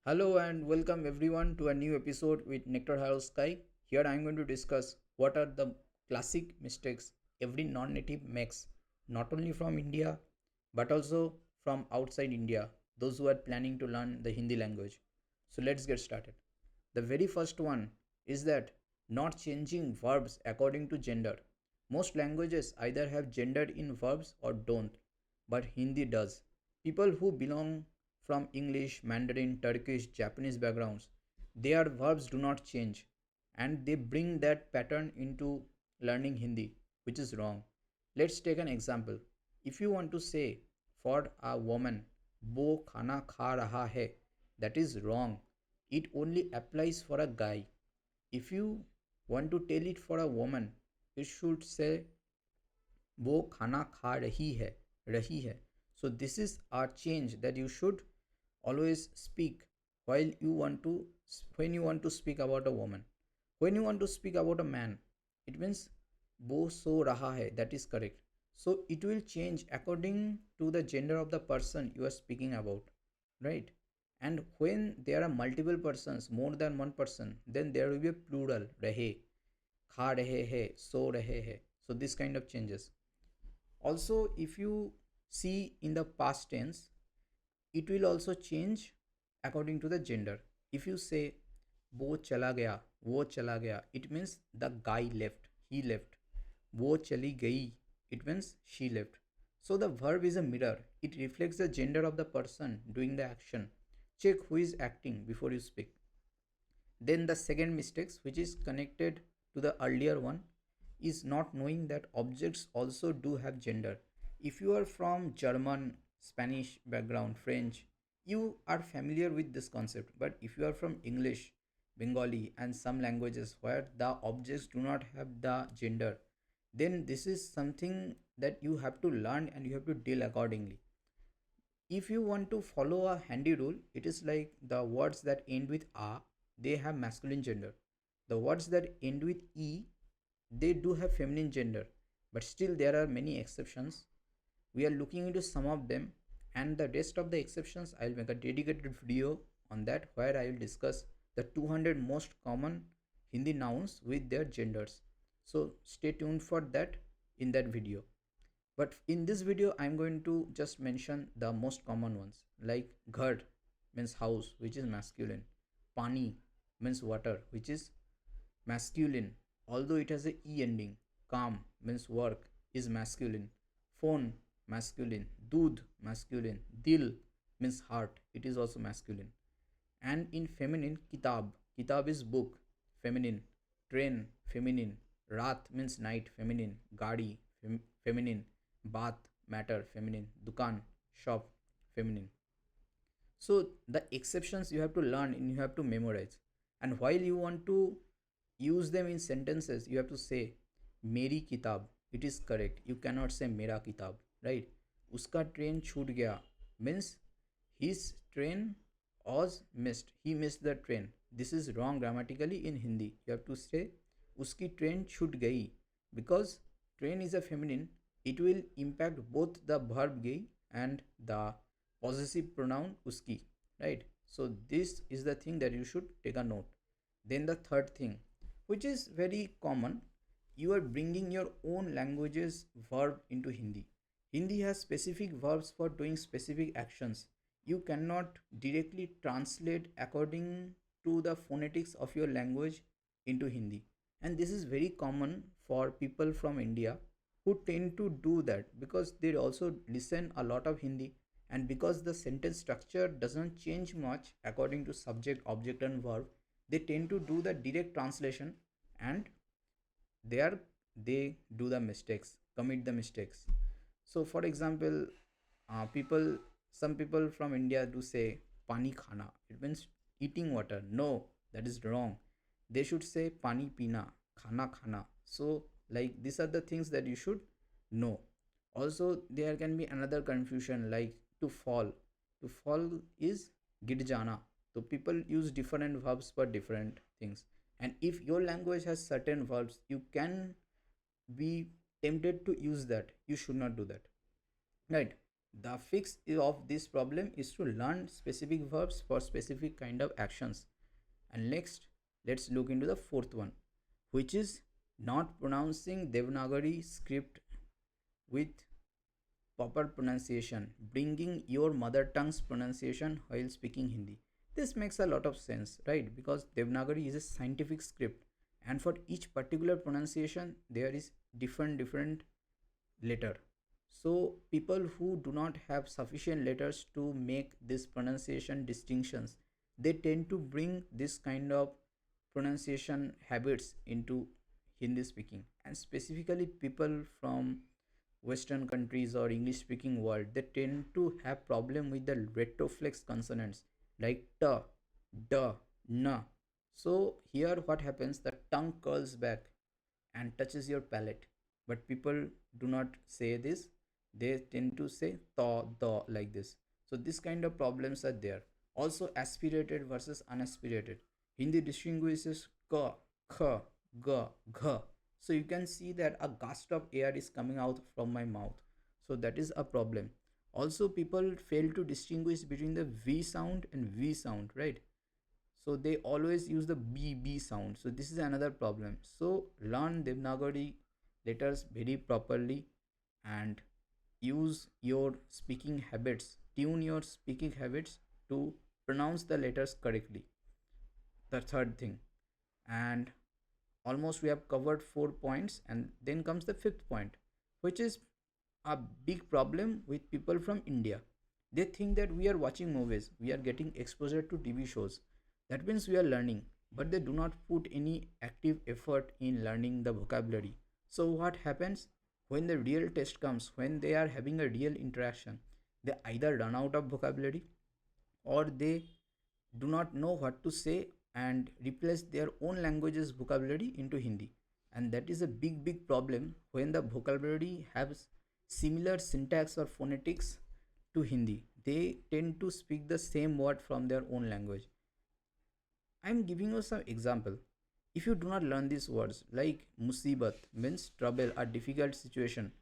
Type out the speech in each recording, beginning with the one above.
Hello and welcome everyone to a new episode with Nectar Hello Sky. Here I am going to discuss what are the classic mistakes every non-native makes, not only from India but also from outside India, those who are planning to learn the Hindi language. So let's get started. The very first one is that not changing verbs according to gender. Most languages either have gender in verbs or don't, but Hindi does. People who belong from English, Mandarin, Turkish, Japanese backgrounds, their verbs do not change and they bring that pattern into learning Hindi, which is wrong. Let's take an example. If you want to say for a woman, wo khana kha raha hai, that is wrong. It only applies for a guy. If you want to tell it for a woman, you should say वो खाना खा रही है. So this is a change that you should always speak while you want to when you want to speak about a woman. When you want to speak about a man, it means वो सो रहा है, that is correct. So it will change according to the gender of the person you are speaking about, right? And when there are multiple persons, more than one person, then there will be a plural, रहे, खा रहे हैं, सो रहे हैं. So this kind of changes. Also, if you see in the past tense, it will also change according to the gender. If you say वो चला गया, वो चला गया, it means the guy left, he left. वो चली गई, it means she left. So the verb is a mirror. It reflects the gender of the person doing the action. Check who is acting before you speak. Then the second mistakes, which is connected to the earlier one, is not knowing that objects also do have gender. If you are from German, Spanish background, French, you are familiar with this concept. But if you are from English, Bengali, and some languages where the objects do not have the gender, then this is something that you have to learn and you have to deal accordingly. If you want to follow a handy rule, it is like the words that end with a, they have masculine gender. The words that end with e, they do have feminine gender, but still there are many exceptions. We are looking into some of them, and the rest of the exceptions I'll make a dedicated video on that where I will discuss the 200 most common Hindi nouns with their genders. So stay tuned for that in that video. But in this video I'm going to just mention the most common ones, like ghar means house, which is masculine. Pani means water, which is masculine, although it has a e ending. Kam means work, is masculine. Phone, masculine. Doodh, masculine. Dil means heart, it is also masculine. And in feminine, kitab, kitab is book, feminine. Train, feminine. Raat means night, feminine. Gadi, feminine. Bath, matter, feminine. Dukan, shop, feminine. So the exceptions you have to learn and you have to memorize. And while you want to use them in sentences, you have to say मेरी किताब. It is correct. You cannot say मेरा किताब, right? उसका train छूट गया means his train was missed. He missed the train. This is wrong grammatically in Hindi. You have to say उसकी train छूट गई, because train is a feminine. It will impact both the verb गई and the possessive pronoun uski, right? So this is the thing that you should take a note. Then the third thing, which is very common, you are bringing your own language's verb into Hindi. Hindi has specific verbs for doing specific actions. You cannot directly translate according to the phonetics of your language into Hindi. And this is very common for people from India who tend to do that because they also listen a lot of Hindi, and because the sentence structure doesn't change much according to subject, object, and verb, they tend to do the direct translation, and there they do the mistakes, commit the mistakes. So for example, people some people from India do say pani khana, it means eating water. No, that is wrong. They should say pani pina, khana khana. So like these are the things that you should know. Also there can be another confusion, like to fall. To fall is git jana. So people use different verbs for different things, and if your language has certain verbs, you can be tempted to use that. You should not do that, right? The fix of this problem is to learn specific verbs for specific kind of actions. And next, let's look into the fourth one, which is not pronouncing Devanagari script with proper pronunciation, bringing your mother tongue's pronunciation while speaking Hindi. This makes a lot of sense, right? Because Devanagari is a scientific script, and for each particular pronunciation, there is different letter. So people who do not have sufficient letters to make this pronunciation distinctions, they tend to bring this kind of pronunciation habits into Hindi speaking, and specifically people from western countries or english speaking world, they tend to have problem with the retroflex consonants like t, d, n. So here what happens, the tongue curls back and touches your palate, but people do not say this, they tend to say tha, the, like this. So this kind of problems are there. Also aspirated versus unaspirated, Hindi distinguishes ka, kha, ga, gha. So you can see that a gust of air is coming out from my mouth, so that is a problem. Also people fail to distinguish between the v sound and v sound, right? So they always use the b sound, so this is another problem. So learn Devanagari letters very properly and use your speaking habits, tune your speaking habits to pronounce the letters correctly. The third thing. And almost we have covered 4 points, and then comes the fifth point, which is a big problem with people from India. They think that we are watching movies, we are getting exposure to TV shows, that means we are learning, but they do not put any active effort in learning the vocabulary. So what happens, when the real test comes, when they are having a real interaction, they either run out of vocabulary, or they do not know what to say and replace their own language's vocabulary into Hindi. And that is a big problem when the vocabulary has similar syntax or phonetics to Hindi. They tend to speak the same word from their own language. I am giving you some example. If you do not learn these words like musibat means trouble or difficult situation,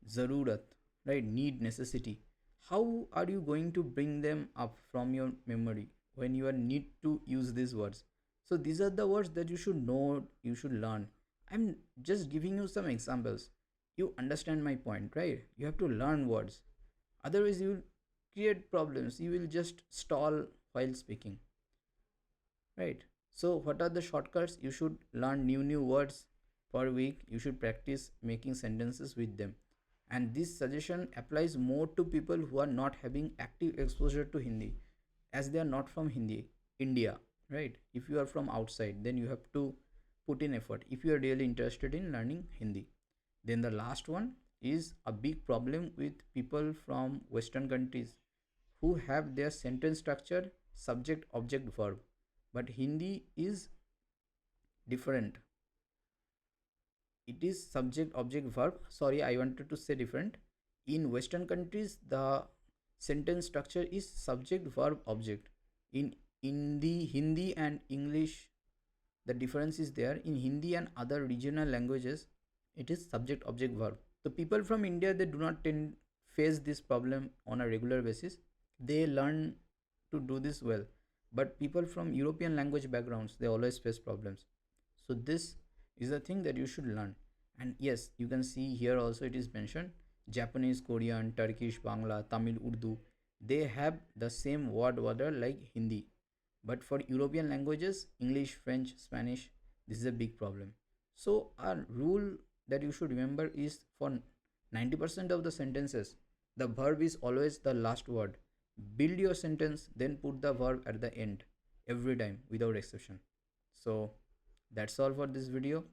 zarurat, right, need, necessity, how are you going to bring them up from your memory when you are need to use these words? So these are the words that you should know, you should learn. I'm just giving you some examples. You understand my point, right? You have to learn words. Otherwise, you will create problems. You will just stall while speaking, right? So what are the shortcuts? You should learn new words per week. You should practice making sentences with them. And this suggestion applies more to people who are not having active exposure to Hindi, as they are not from Hindi India, right? If you are from outside, then you have to put in effort if you are really interested in learning Hindi. Then the last one is a big problem with people from western countries who have their sentence structure subject object verb, but Hindi is different. It is subject object verb, sorry, I wanted to say different. In western countries, the sentence structure is subject verb object. In the Hindi and English, the difference is there. In Hindi and other regional languages, it is subject object verb. So people from India, they do not tend face this problem on a regular basis. They learn to do this well, but people from European language backgrounds, they always face problems. So this is the thing that you should learn. And yes, you can see here also it is mentioned Japanese, Korean, Turkish, Bangla, Tamil, Urdu, they have the same word order like Hindi. But for European languages, English, French, Spanish, this is a big problem. So a rule that you should remember is, for 90% of the sentences, the verb is always the last word. Build your sentence, then put the verb at the end every time without exception. So that's all for this video.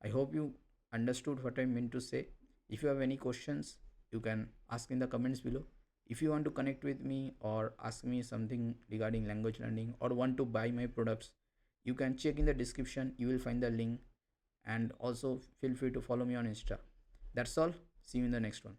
I hope you understood what I meant to say. If you have any questions, you can ask in the comments below. If you want to connect with me or ask me something regarding language learning or want to buy my products, you can check in the description. You will find the link, and also feel free to follow me on Insta. That's all. See you in the next one.